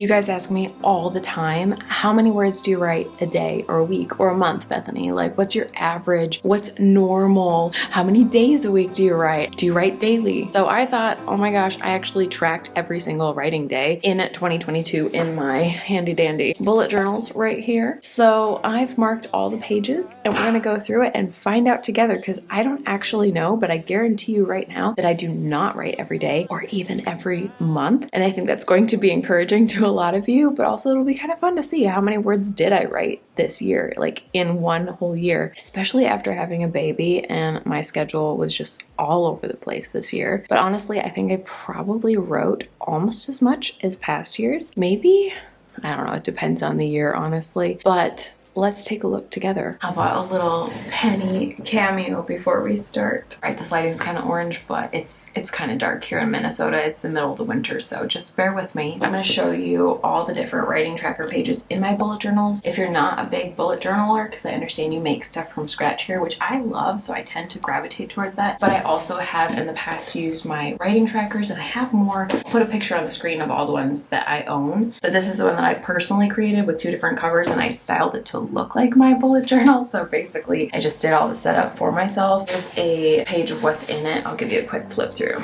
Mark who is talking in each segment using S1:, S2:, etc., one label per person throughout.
S1: You guys ask me all the time, how many words do you write a day or a week or a month, Bethany? Like, what's your average? What's normal? How many days a week do you write? Do you write daily? So I thought, oh my gosh, I actually tracked every single writing day in 2022 in my handy dandy bullet journals right here. So I've marked all the pages and we're gonna go through it and find out together, because I don't actually know, but I guarantee you right now that I do not write every day or even every month. And I think that's going to be encouraging to a lot of you, but also it'll be kind of fun to see how many words did I write this year, like in one whole year, especially after having a baby and my schedule was just all over the place this year. But honestly, I think I probably wrote almost as much as past years. Maybe, I don't know, it depends on the year, honestly, but let's take a look together. How about a little penny cameo before we start? All right, this lighting's kind of orange, but it's kind of dark here in Minnesota. It's the middle of the winter, so just bear with me. I'm going to show you all the different writing tracker pages in my bullet journals. If you're not a big bullet journaler, because I understand you make stuff from scratch here, which I love, so I tend to gravitate towards that. But I also have in the past used my writing trackers, and I have more. I'll put a picture on the screen of all the ones that I own. But this is the one that I personally created with 2 different covers, and I styled it to look like my bullet journal. So basically I just did all the setup for myself. There's a page of what's in it. I'll give you a quick flip through.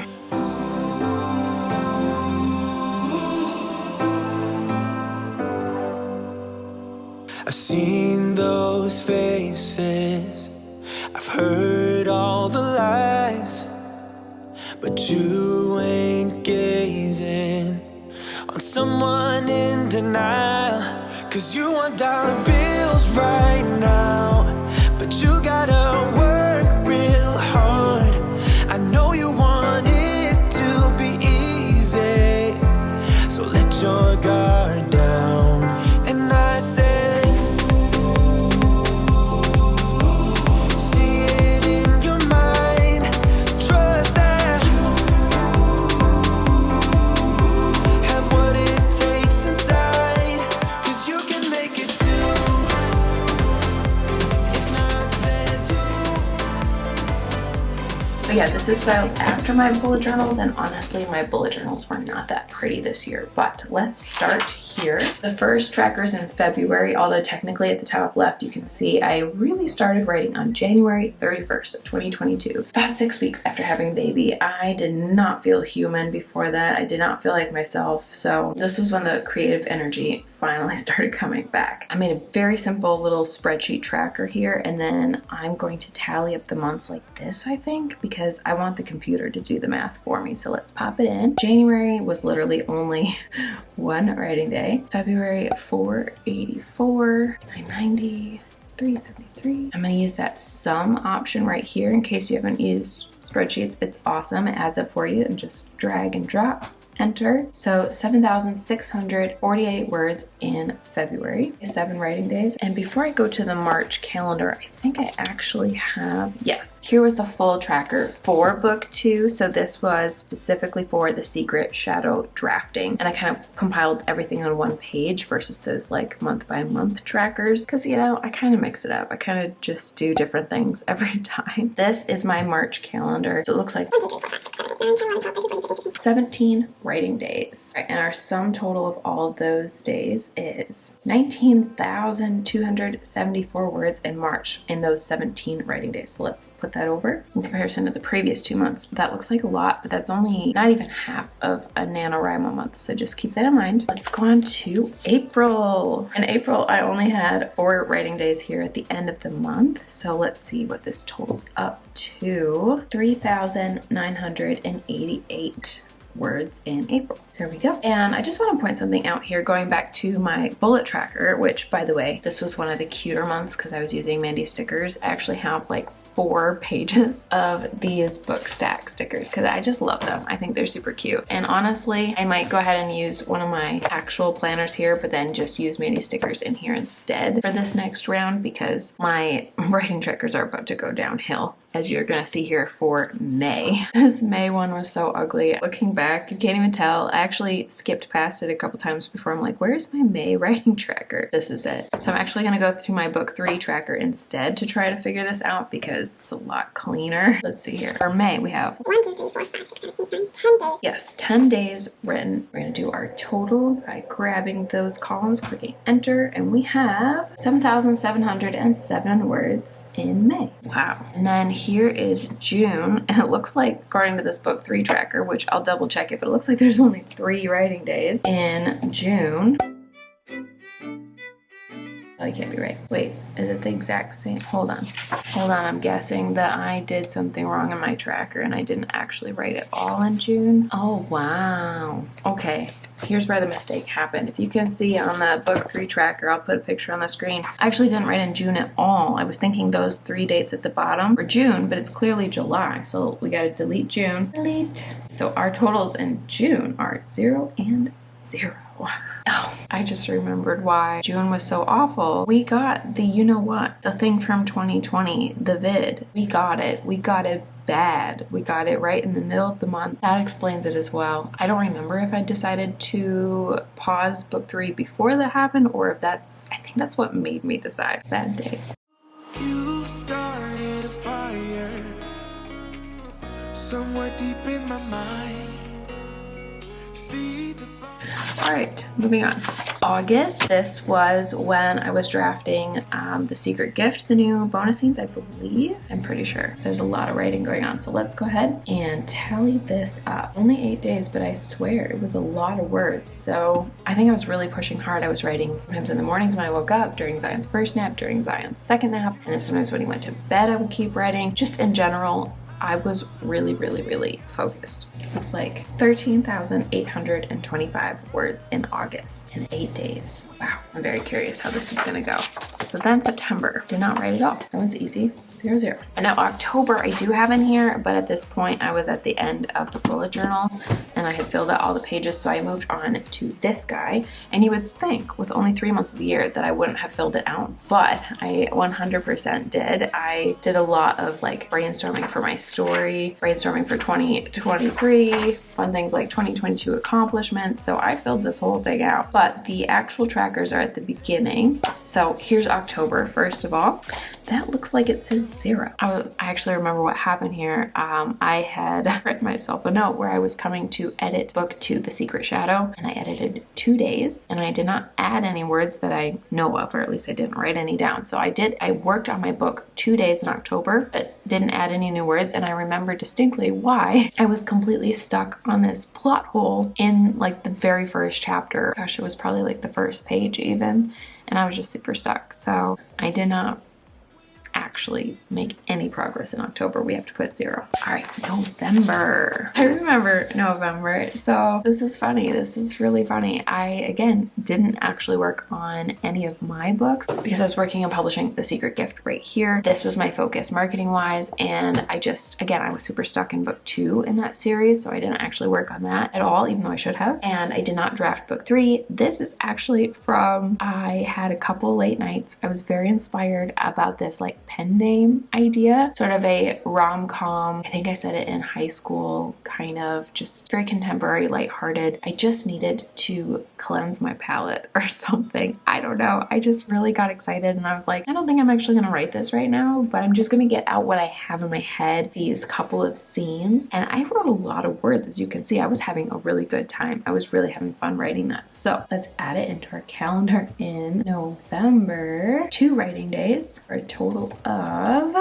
S2: I've seen those faces, I've heard all the lies, but you ain't gazing on someone in denial. 'Cause you want dollar bills right now, but you gotta work real hard. I know you want it to be easy, so let your guard down. And I say,
S1: yeah, this is styled after my bullet journals, and honestly my bullet journals were not that pretty this year. But let's start here. The first tracker's in February, although technically at the top left you can see I really started writing on January 31st of 2022. About 6 weeks after having a baby. I did not feel human before that. I did not feel like myself, so this was when the creative energy finally started coming back. I made a very simple little spreadsheet tracker here, and then I'm going to tally up the months like this, I think, because I want the computer to do the math for me. So let's pop it in. January was literally only one writing day. February 484, 990, 373. I'm going to use that sum option right here in case you haven't used spreadsheets. It's awesome. It adds up for you, and just drag and drop. Enter. So 7,648 words in February, 7 writing days. And before I go to the March calendar, I think I actually have, yes, here was the full tracker for book 2. So this was specifically for the secret shadow drafting. And I kind of compiled everything on one page versus those like month by month trackers. Cause you know, I kind of mix it up. I kind of just do different things every time. This is my March calendar. So it looks like 17 writing days. Right, and our sum total of all of those days is 19,274 words in March in those 17 writing days. So let's put that over in comparison to the previous 2 months. That looks like a lot, but that's only not even half of a NaNoWriMo month. So just keep that in mind. Let's go on to April. In April, I only had 4 writing days here at the end of the month. So let's see what this totals up to. 3,988 words in April. There we go. And I just want to point something out here, going back to my bullet tracker, which, by the way, this was one of the cuter months because I was using Mandy stickers. I actually have like 4 pages of these book stack stickers because I just love them. I think they're super cute. And honestly, I might go ahead and use one of my actual planners here, but then just use Mandy stickers in here instead for this next round, because my writing trackers are about to go downhill, as you're gonna see here for May. This May one was so ugly. Looking back, you can't even tell. I actually skipped past it a couple times before. I'm like, where's my May writing tracker? This is it. So I'm actually gonna go through my book 3 tracker instead to try to figure this out, because pages. It's a lot cleaner. Let's see here. For May, we have
S3: 1, 2, 3, 4, 5, 6, 7, 8, 9, 10 days.
S1: Yes, 10 days written. We're gonna do our total by grabbing those columns, clicking enter, and we have 7,707 words in May. Wow. And then here is June, and it looks like, according to this book 3 tracker, which I'll double check it, but it looks like there's only 3 writing days in June. Oh, I can't be right. Wait, is it the exact same? Hold on. I'm guessing that I did something wrong in my tracker and I didn't actually write it all in June. Oh, wow. Okay, here's where the mistake happened. If you can see on the book 3 tracker, I'll put a picture on the screen. I actually didn't write in June at all. I was thinking those 3 dates at the bottom were June, but it's clearly July. So we got to delete June. Delete. So our totals in June are 0 and 0. Oh, I just remembered why June was so awful. We got the, you know what, the thing from 2020, the vid. We got it. We got it bad. We got it right in the middle of the month. That explains it as well. I don't remember if I decided to pause book 3 before that happened or if I think that's what made me decide. Sad day.
S2: You started a fire somewhere deep in my mind. See the
S1: All right, moving on. August, this was when I was drafting The Secret Gift, the new bonus scenes, I believe. I'm pretty sure. So there's a lot of writing going on. So let's go ahead and tally this up. Only 8 days, but I swear it was a lot of words. So I think I was really pushing hard. I was writing sometimes in the mornings when I woke up, during Zion's first nap, during Zion's second nap, and then sometimes when he went to bed, I would keep writing. Just in general, I was really, really, really focused. It's like 13,825 words in August in 8 days. Wow, I'm very curious how this is gonna go. So then September, did not write at all. That one's easy. 0, 0. And now October I do have in here, but at this point I was at the end of the bullet journal and I had filled out all the pages, so I moved on to this guy. And you would think with only 3 months of the year that I wouldn't have filled it out, but I 100% did. I did a lot of like brainstorming for my story, brainstorming for 2023, fun things like 2022 accomplishments. So I filled this whole thing out, but the actual trackers are at the beginning. So here's October, first of all. That looks like it says 0. I actually remember what happened here. I had written myself a note where I was coming to edit book 2, The Secret Shadow, and I edited 2 days, and I did not add any words that I know of, or at least I didn't write any down. So I worked on my book 2 days in October, but didn't add any new words, and I remember distinctly why. I was completely stuck on this plot hole in like the very first chapter. Gosh, it was probably like the first page even, and I was just super stuck. So I did not actually make any progress in October. We have to put 0. All right, November. I remember November. So this is funny. This is really funny. I, again, didn't actually work on any of my books because I was working on publishing The Secret Gift right here. This was my focus marketing wise. And I just, again, I was super stuck in book 2 in that series. So I didn't actually work on that at all, even though I should have. And I did not draft book 3. This is actually from, I had a couple late nights. I was very inspired about this like pen name idea, sort of a rom-com. I think I said it in high school, kind of just very contemporary, lighthearted. I just needed to cleanse my palate or something. I don't know. I just really got excited and I was like, I don't think I'm actually gonna write this right now, but I'm just gonna get out what I have in my head, these couple of scenes. And I wrote a lot of words, as you can see. I was having a really good time. I was really having fun writing that. So let's add it into our calendar in November. 2 writing days for a total of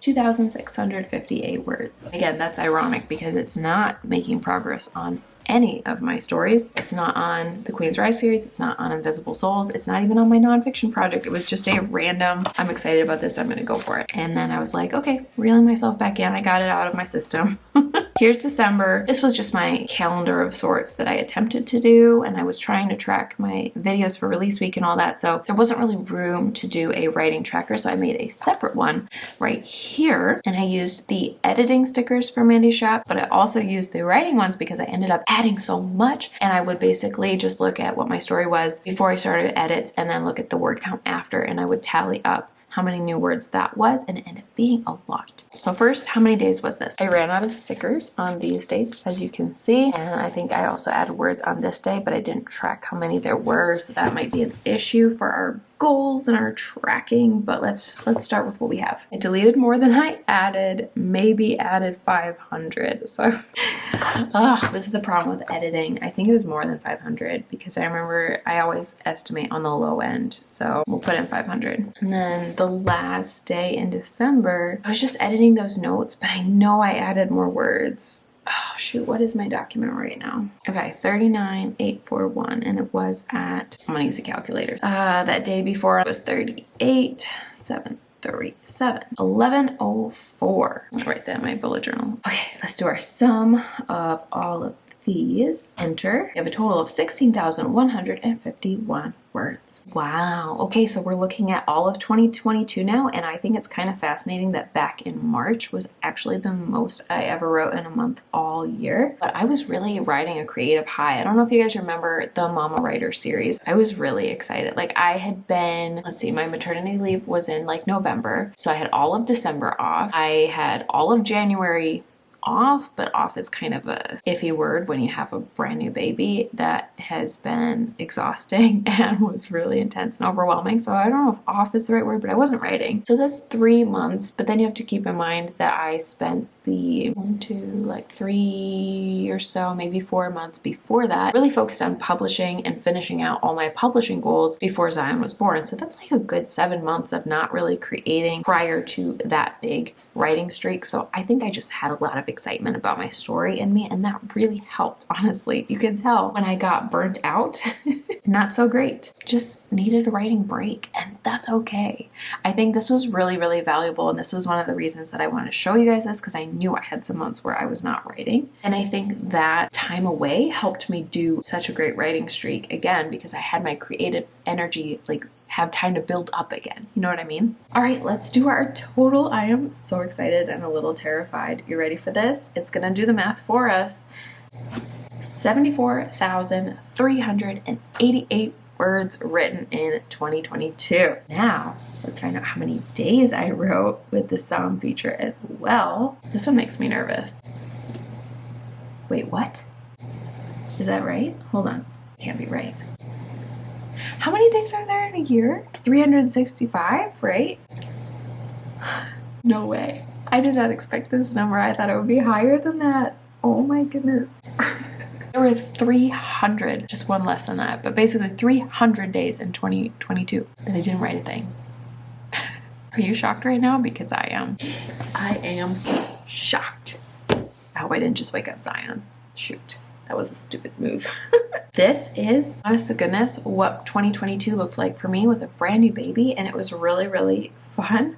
S1: 2,658 words. Again, that's ironic because it's not making progress on any of my stories. It's not on the Queen's Rise series. It's not on Invisible Souls. It's not even on my nonfiction project. It was just a random, I'm excited about this, I'm gonna go for it. And then I was like, okay, reeling myself back in. I got it out of my system. Here's December. This was just my calendar of sorts that I attempted to do, and I was trying to track my videos for release week and all that, so there wasn't really room to do a writing tracker, so I made a separate one right here, and I used the editing stickers from Mandy's Shop, but I also used the writing ones because I ended up adding so much, and I would basically just look at what my story was before I started edits and then look at the word count after, and I would tally up how many new words that was, and it ended up being a lot. So first, how many days was this? I ran out of stickers on these dates, as you can see, and I think I also added words on this day, but I didn't track how many there were, so that might be an issue for our goals and our tracking, but let's start with what we have. I deleted more than I added, maybe added 500. So this is the problem with editing. I think it was more than 500 because I remember I always estimate on the low end. So we'll put in 500. And then the last day in December, I was just editing those notes, but I know I added more words. Oh shoot, what is my document right now? Okay, 39,841, and it was at, I'm gonna use a calculator. That day before it was 38,737, 1104. I'll write that in my bullet journal. Okay, let's do our sum of all of these. Enter. We have a total of 16,151 words. Wow. Okay, so we're looking at all of 2022 now, and I think it's kind of fascinating that back in March was actually the most I ever wrote in a month all year. But I was really riding a creative high. I don't know if you guys remember the Mama Writer series. I was really excited. Like I had been, let's see, my maternity leave was in like November. So I had all of December off. I had all of January off, but off is kind of a iffy word when you have a brand new baby. That has been exhausting and was really intense and overwhelming. So I don't know if off is the right word, but I wasn't writing. So that's 3 months, but then you have to keep in mind that I spent the 3 or so, maybe 4 months before that, really focused on publishing and finishing out all my publishing goals before Zion was born. So that's like a good 7 months of not really creating prior to that big writing streak. So I think I just had a lot of excitement about my story in me, and that really helped, honestly. You can tell when I got burnt out, not so great. Just needed a writing break, and that's okay. I think this was really, really valuable, and this was one of the reasons that I wanted to show you guys this, because I knew I had some months where I was not writing. And I think that time away helped me do such a great writing streak again, because I had my creative energy like have time to build up again. You know what I mean? All right, let's do our total. I am so excited and a little terrified. You ready for this? It's gonna do the math for us. 74,388 words written in 2022. Now, let's find out how many days I wrote with the sum feature as well. This one makes me nervous. Wait, what? Is that right? Hold on. Can't be right. How many days are there in a year? 365, right? No way. I did not expect this number. I thought it would be higher than that. Oh my goodness. There were 300, just one less than that, but basically 300 days in 2022 that I didn't write a thing. Are you shocked right now? Because I am. I am shocked. I hope I didn't just wake up Zion. Shoot. That was a stupid move. This is, honest to goodness, what 2022 looked like for me with a brand new baby, and it was really, really fun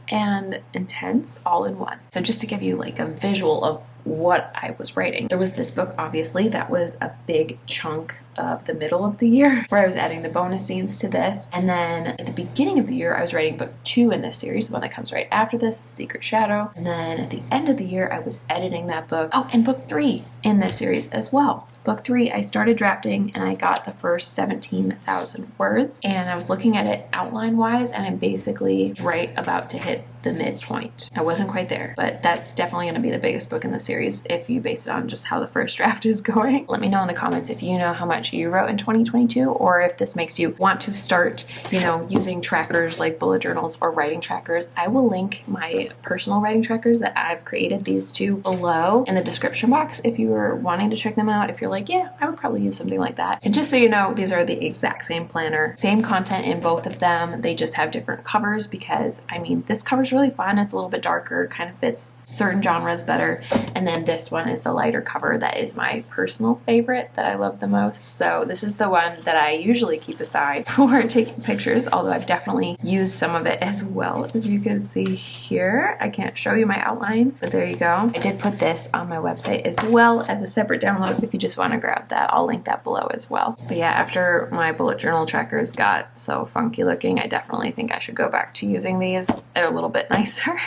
S1: and intense all in one. So just to give you like a visual of what I was writing, there was this book, obviously, that was a big chunk of the middle of the year where I was adding the bonus scenes to this. And then at the beginning of the year, I was writing book 2 in this series, the one that comes right after this, The Secret Shadow. And then at the end of the year, I was editing that book. Oh, and book 3 in this series as well. Book 3, I started drafting and I got the first 17,000 words, and I was looking at it outline wise, and I'm basically right about to hit the midpoint. I wasn't quite there, but that's definitely going to be the biggest book in the series if you base it on just how the first draft is going. Let me know in the comments if you know how much you wrote in 2022, or if this makes you want to start, using trackers like bullet journals or writing trackers. I will link my personal writing trackers that I've created, these 2 below in the description box if you are wanting to check them out. If you're like, yeah, I would probably use something like that. And just so you know, these are the exact same planner, same content in both of them. They just have different covers because, this cover's really fun. It's a little bit darker, kind of fits certain genres better. And then this one is the lighter cover that is my personal favorite that I love the most. So this is the one that I usually keep aside for taking pictures, although I've definitely used some of it as well, as you can see here. I can't show you my outline, but there you go. I did put this on my website as well as a separate download if you just want to grab that. I'll link that below as well. But yeah, after my bullet journal trackers got so funky looking, I definitely think I should go back to using these. They're a little bit nicer.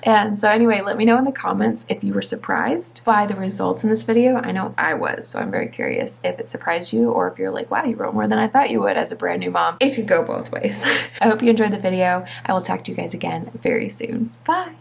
S1: And so anyway, let me know in the comments if you were surprised by the results in this video. I know I was, so I'm very curious if it surprised you, or if you're like, wow, you wrote more than I thought you would as a brand new mom. It could go both ways. I hope you enjoyed the video. I will talk to you guys again very soon. Bye.